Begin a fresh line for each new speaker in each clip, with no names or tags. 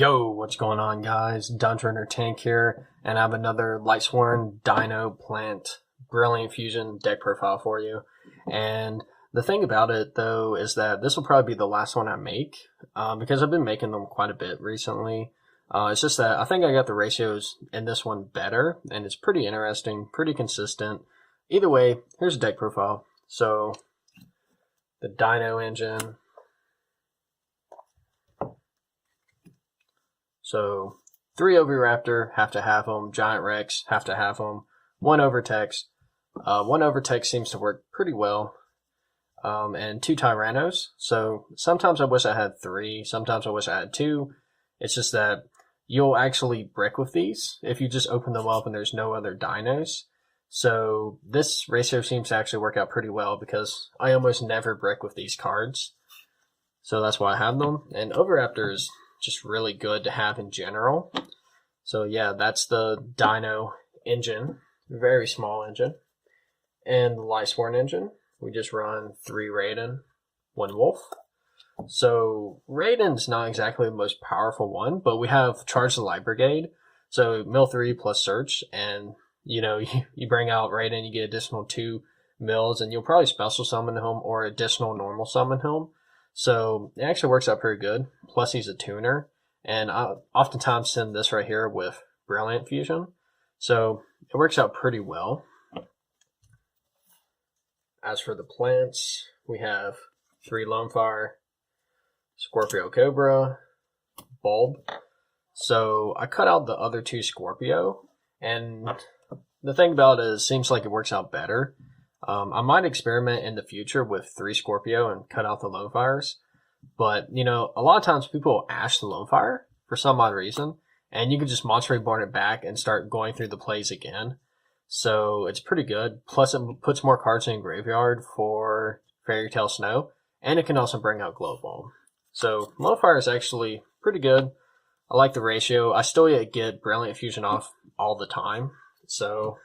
Yo, what's going on, guys? Dungeon or Tank here, and I have another Lightsworn Dino Plant Brilliant Fusion deck profile for you. And the thing about it, though, is that this will probably be the last one I make, because I've been making them quite a bit recently. It's just that I think I got the ratios in this one better, and it's pretty interesting, pretty consistent. Either way, here's a deck profile. So, the Dino Engine. So, 3 Oviraptor, have to have them. Giant Rex, have to have them. 1 Overtex. 1 Overtex seems to work pretty well. And 2 Tyrannos. So, sometimes I wish I had 3. Sometimes I wish I had 2. It's just that you'll actually brick with these if you just open them up and there's no other dinos. So, this ratio seems to actually work out pretty well because I almost never brick with these cards. So, that's why I have them. And Oviraptor is just really good to have in general. So yeah, that's the Dino Engine, very small engine. And the Lightsworn Engine, we just run 3 Raiden, 1 Wolf. So Raiden's not exactly the most powerful one, but we have Charge the Light Brigade. So mill 3 plus search, and you know, you bring out Raiden, you get additional 2 mills, and you'll probably special summon him or additional normal summon him. So it actually works out pretty good. Plus he's a tuner. And I oftentimes send this right here with Brilliant Fusion. So it works out pretty well. As for the plants, we have 3 Lonefire, Scorpio Cobra, Bulb. So I cut out the other 2 Scorpio. And the thing about it is, it seems like it works out better. I might experiment in the future with 3 Scorpio and cut out the Lonefires. But, you know, a lot of times people will ash the Lonefire for some odd reason. And you can just Monster Reborn it back and start going through the plays again. So it's pretty good. Plus it puts more cards in graveyard for Fairy Tale Snow. And it can also bring out Glow Bulb. So Lonefire is actually pretty good. I like the ratio. I still get Brilliant Fusion off all the time. So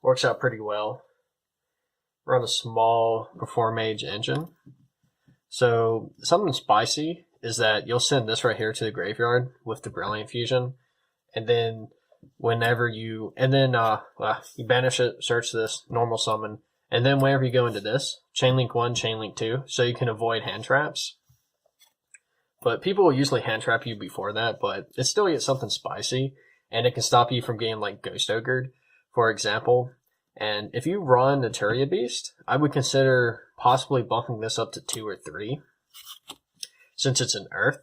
works out pretty well. Run a small Perform Mage engine. So something spicy is that you'll send this right here to the graveyard with the Brilliant Fusion, and then whenever you banish it, search this, normal summon, and then whenever you go into this, Chainlink 1, Chainlink 2, so you can avoid hand traps. But people will usually hand trap you before that, but it still gets something spicy, and it can stop you from getting like Ghost Ogred, for example. And if you run Naturia Beast, I would consider possibly bumping this up to 2 or 3, since it's an Earth.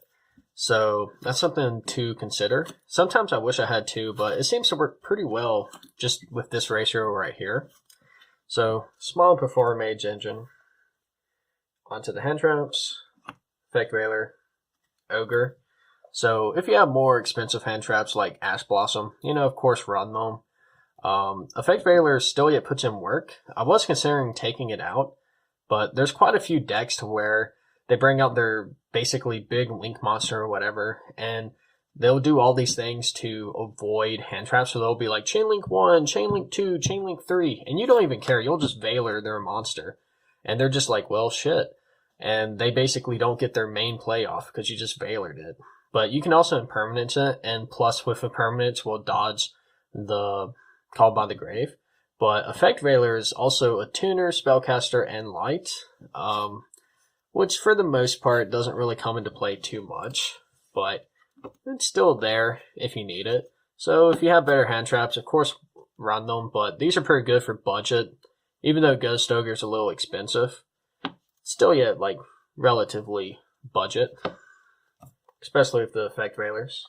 So that's something to consider. Sometimes I wish I had 2, but it seems to work pretty well just with this ratio right here. So small Perform Mage engine. Onto the hand traps, Effect Veiler, Ogre. So if you have more expensive hand traps like Ash Blossom, you know, of course run them. Effect Veiler still yet puts in work. I was considering taking it out, but there's quite a few decks to where they bring out their basically big Link monster or whatever, and they'll do all these things to avoid hand traps. So they'll be like Chainlink 1, Chainlink 2, Chainlink 3, and you don't even care. You'll just Veiler their monster, and they're just like, well, shit. And they basically don't get their main play off because you just Veilered it. But you can also impermanence it, and plus with impermanence will dodge the Called by the Grave. But Effect Veiler is also a tuner, spellcaster, and light, which for the most part doesn't really come into play too much, but it's still there if you need it. So if you have better hand traps, of course run them, but these are pretty good for budget. Even though Ghost Ogre is a little expensive, still yet like relatively budget, especially with the Effect Veilers.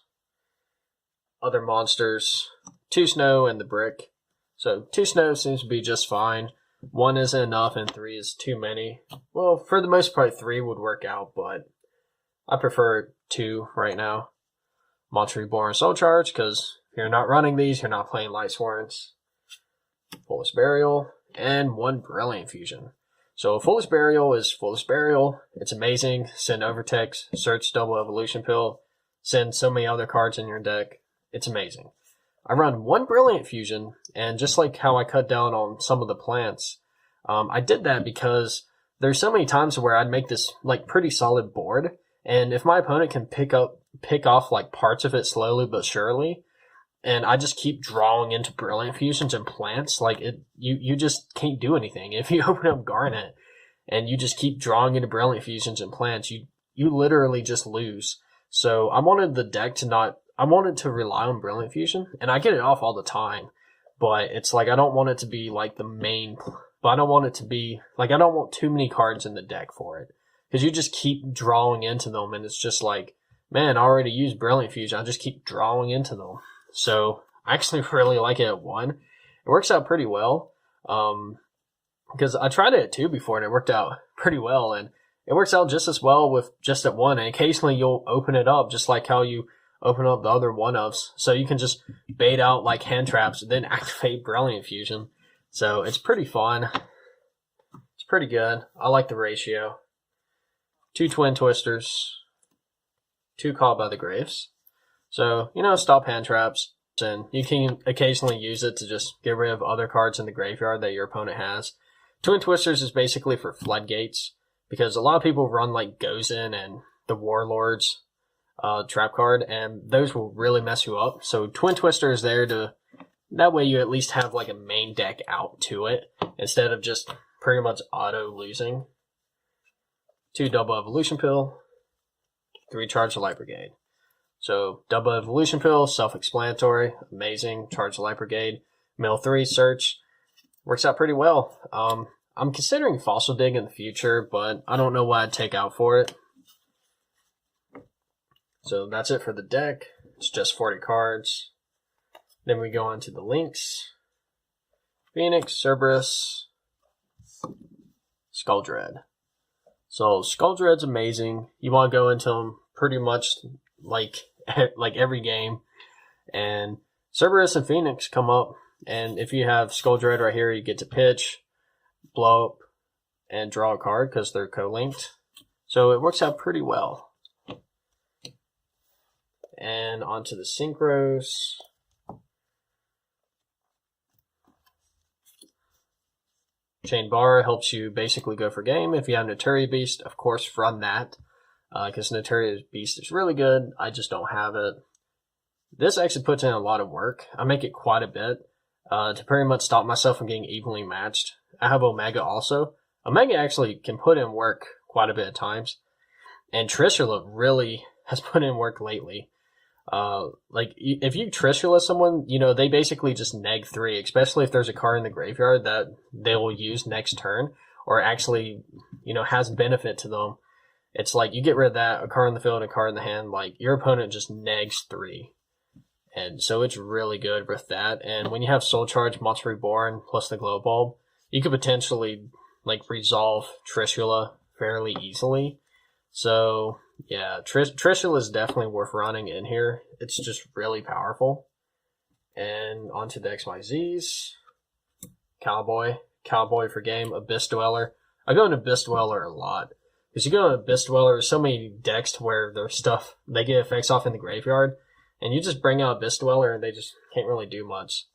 Other monsters, 2 Snow and the Brick. So 2 Snow seems to be just fine. 1 isn't enough and 3 is too many. Well, for the most part 3 would work out, but I prefer 2 right now. Monster Reborn Soul Charge, because if you're not running these, you're not playing Lightsworns. Foolish Burial, and 1 Brilliant Fusion. So Foolish Burial is Foolish Burial. It's amazing. Send Overtex, search Double Evolution Pill, send so many other cards in your deck. It's amazing. I run 1 Brilliant Fusion, and just like how I cut down on some of the plants, I did that because there's so many times where I'd make this like pretty solid board, and if my opponent can pick up pick off like parts of it slowly but surely. And I just keep drawing into Brilliant Fusions and plants. Like you just can't do anything. If you open up Garnet and you just keep drawing into Brilliant Fusions and plants, you literally just lose. So I wanted the deck I wanted to rely on Brilliant Fusion, and I get it off all the time. But it's like, I don't want it to be like the main, but I don't want it to be, like, I don't want too many cards in the deck for it. Because you just keep drawing into them, and it's just like, man, I already used Brilliant Fusion. I just keep drawing into them. So I actually really like it at 1. It works out pretty well. Because I tried it at 2 before and it worked out pretty well. And it works out just as well with just at 1. And occasionally you'll open it up just like how you open up the other 1-ofs. So you can just bait out like hand traps and then activate Brilliant Fusion. So it's pretty fun. It's pretty good. I like the ratio. 2 Twin Twisters. 2 Call by the Graves. So, stop hand traps, and you can occasionally use it to just get rid of other cards in the graveyard that your opponent has. Twin Twisters is basically for floodgates, because a lot of people run like Gozen and the Warlords trap card, and those will really mess you up. So Twin Twister is there that way you at least have like a main deck out to it, instead of just pretty much auto losing. 2 Double Evolution Pill, 3 Charge the Light Brigade. So, Double Evolution Pill, self-explanatory, amazing. Charge the Light Brigade, Mill 3, Search. Works out pretty well. I'm considering Fossil Dig in the future, but I don't know what I'd take out for it. So, that's it for the deck. It's just 40 cards. Then we go on to the Lynx Phoenix, Cerberus, Skull Dread. So, Skull Dread's amazing. You want to go into them pretty much like every game, and Cerberus and Phoenix come up, and if you have Skull Dread right here, you get to pitch, blow up, and draw a card because they're co-linked. So it works out pretty well. And onto the Synchros. Chain Bar helps you basically go for game. If you have Notaria Beast, of course run that. Because Notaria Beast is really good. I just don't have it. This actually puts in a lot of work. I make it quite a bit to pretty much stop myself from getting evenly matched. I have Omega also. Omega actually can put in work quite a bit of times. And Trishula really has put in work lately. If you Trishula someone, they basically just neg 3, especially if there's a card in the graveyard that they will use next turn, or actually, has benefit to them. It's like, you get rid of that, a card in the field, and a card in the hand, like, your opponent just negs 3. And so it's really good with that. And when you have Soul Charge, Monster Reborn, plus the Glow Bulb, you could potentially, resolve Trishula fairly easily. So, yeah, Trishula is definitely worth running in here. It's just really powerful. And onto the XYZs. Cowboy for game, Abyss Dweller. I go into Abyss Dweller a lot. Because you go to Abyss Dweller, there's so many decks to where their stuff, they get effects off in the graveyard, and you just bring out Abyss Dweller and they just can't really do much.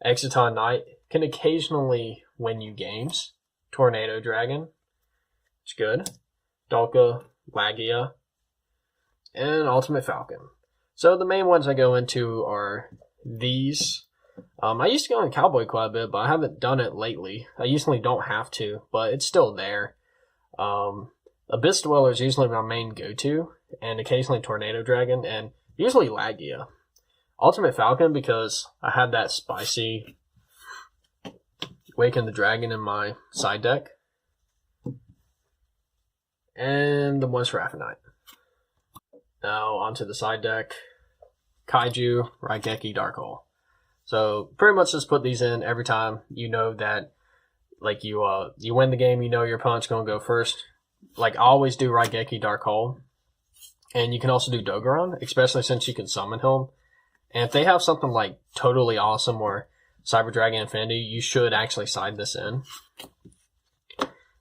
Exiton Knight can occasionally win you games. Tornado Dragon, it's good. Dalka, Lagia, and Ultimate Falcon. So the main ones I go into are these. I used to go on Cowboy quite a bit, but I haven't done it lately. I usually don't have to, but it's still there. Abyss Dweller is usually my main go-to, and occasionally Tornado Dragon, and usually Lagia. Ultimate Falcon, because I had that spicy Waken the Dragon in my side deck. And the one's for Aphanite. Now, onto the side deck. Kaiju, Raigeki, Dark Hole. So, pretty much just put these in every time you know that, you win the game, your opponent's going to go first. I always do Raigeki, Dark Hole. And you can also do Dogoron, especially since you can summon him. And if they have something Totally Awesome or Cyber Dragon Infinity, you should actually side this in.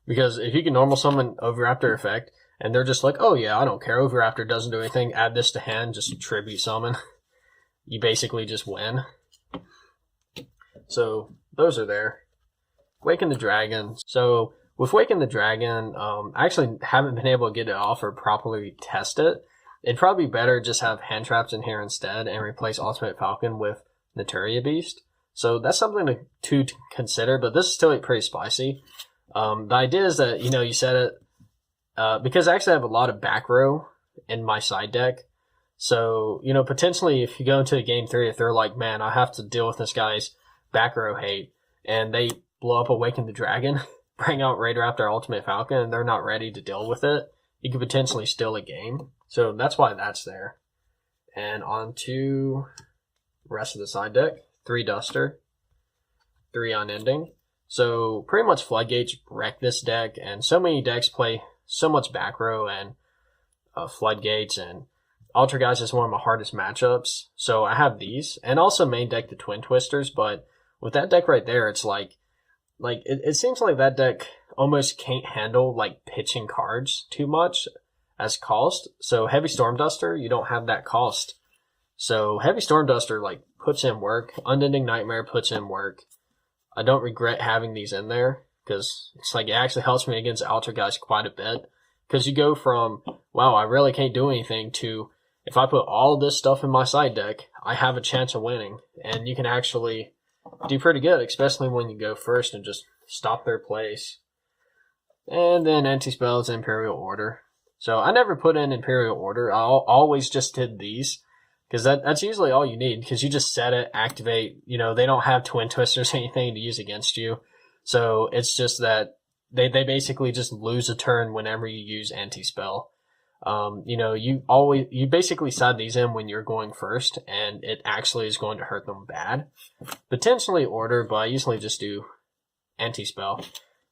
Because if you can normal summon Overraptor effect, and they're just like, oh yeah, I don't care, Overraptor doesn't do anything, add this to hand, just tribute summon, you basically just win. So, those are there. Waken the Dragon. So, with Waken the Dragon, I actually haven't been able to get it off or properly test it. it'd probably be better just have hand traps in here instead and replace Ultimate Falcon with Naturia Beast. So that's something to consider, but this is still pretty spicy. The idea is that, you said it, because I actually have a lot of back row in my side deck. So, potentially if you go into game 3, if they're like, man, I have to deal with this guy's back row hate, and they blow up Awaken the Dragon, bring out Raider after Ultimate Falcon, and they're not ready to deal with it, you could potentially steal a game. So that's why that's there. And on to the rest of the side deck. 3 Duster, 3 Unending. So pretty much Floodgates wreck this deck, and so many decks play so much back row and Floodgates, and Altergeist is one of my hardest matchups. So I have these, and also main deck the Twin Twisters, but with that deck right there, it's like it seems like that deck almost can't handle like pitching cards too much as cost. So Heavy Storm Duster, you don't have that cost. So Heavy Storm Duster like puts in work. Unending Nightmare puts in work. I don't regret having these in there because it's like it actually helps me against Altergeist quite a bit. Because you go from, wow, I really can't do anything, to if I put all this stuff in my side deck, I have a chance of winning. And you can actually do pretty good, especially when you go first and just stop their place. And then anti-spells, Imperial Order. So I never put in Imperial Order. I always just did these. Because that's usually all you need, because you just set it, activate, they don't have Twin Twisters or anything to use against you. So it's just that they basically just lose a turn whenever you use anti-spell. You basically side these in when you're going first, and it actually is going to hurt them bad. Potentially Order, but I usually just do anti-spell.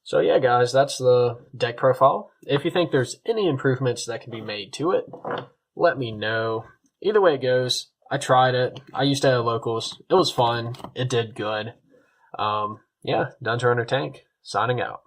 So yeah, guys, that's the deck profile. If you think there's any improvements that can be made to it, let me know. Either way it goes, I tried it. I used to have locals. It was fun. It did good. Yeah, Dungeon Runner Tank, signing out.